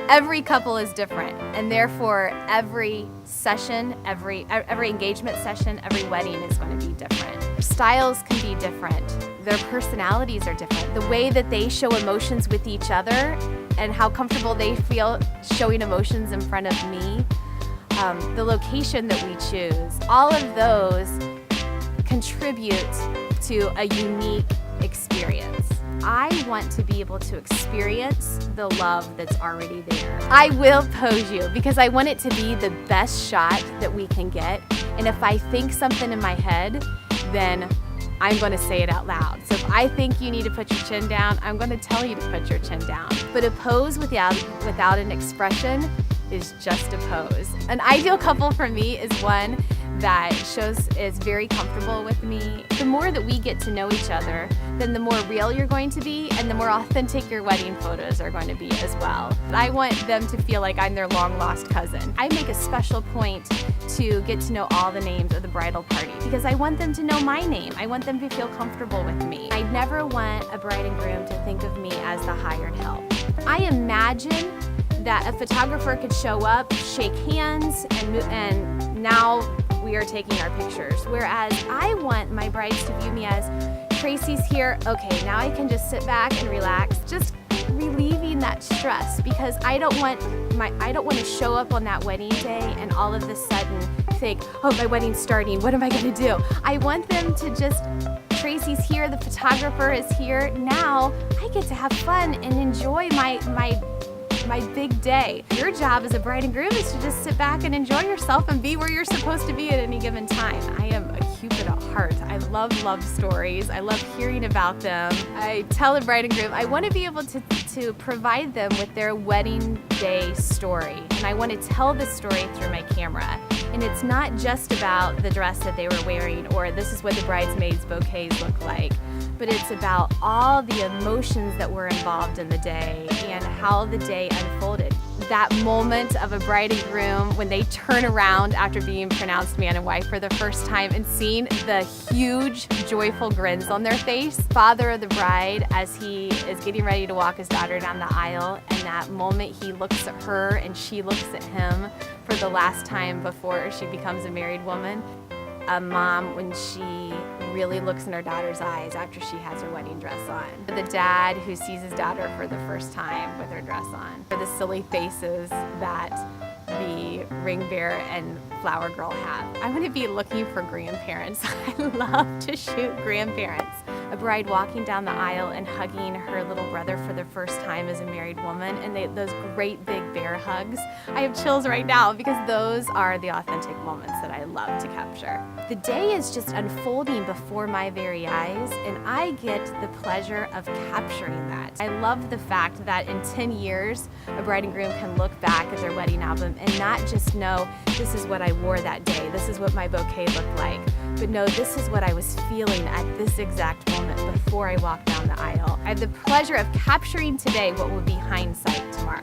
Every couple is different, and therefore every session, every engagement session, every wedding is going to be different. Styles can be different. Their personalities are different. The way that they show emotions with each other and how comfortable they feel showing emotions in front of me, the location that we choose, all of those contribute to a unique experience. I want to be able to experience the love that's already there. I will pose you because I want it to be the best shot that we can get. And if I think something in my head, then I'm going to say it out loud. So if I think you need to put your chin down, I'm going to tell you to put your chin down. But a pose without an expression is just a pose. An ideal couple for me is one that is very comfortable with me. The more that we get to know each other, then the more real you're going to be and the more authentic your wedding photos are going to be as well. I want them to feel like I'm their long lost cousin. I make a special point to get to know all the names of the bridal party because I want them to know my name. I want them to feel comfortable with me. I never want a bride and groom to think of me as the hired help. I imagine that a photographer could show up, shake hands, and now we are taking our pictures. Whereas I want my brides to view me as, Traci's here, okay, now I can just sit back and relax, just relieving that stress because I don't want to show up on that wedding day and all of a sudden think, oh, my wedding's starting, what am I gonna do? I want them to just, Traci's here, the photographer is here, now I get to have fun and enjoy my big day. Your job as a bride and groom is to just sit back and enjoy yourself and be where you're supposed to be at any given time. I am a Cupid at heart. I love love stories. I love hearing about them. I tell the bride and groom, I want to be able to provide them with their wedding day story. And I want to tell the story through my camera. And it's not just about the dress that they were wearing or this is what the bridesmaids' bouquets look like, but it's about all the emotions that were involved in the day and how the day unfolded. That moment of a bride and groom when they turn around after being pronounced man and wife for the first time and seeing the huge, joyful grins on their face. Father of the bride, as he is getting ready to walk his daughter down the aisle, and that moment he looks at her and she looks at him for the last time before she becomes a married woman. A mom when she really looks in her daughter's eyes after she has her wedding dress on. The dad who sees his daughter for the first time with her dress on. For the silly faces that the ring bearer and flower girl have. I'm going to be looking for grandparents. I love to shoot grandparents. A bride walking down the aisle and hugging her little brother for the first time as a married woman, and those great big bear hugs. I have chills right now because those are the authentic moments that I love to capture. The day is just unfolding before my very eyes, and I get the pleasure of capturing that. I love the fact that in 10 years, a bride and groom can look back at their wedding album and not just know, this is what I wore that day, this is what my bouquet looked like, but no, this is what I was feeling at this exact moment before I walked down the aisle. I have the pleasure of capturing today what will be hindsight tomorrow.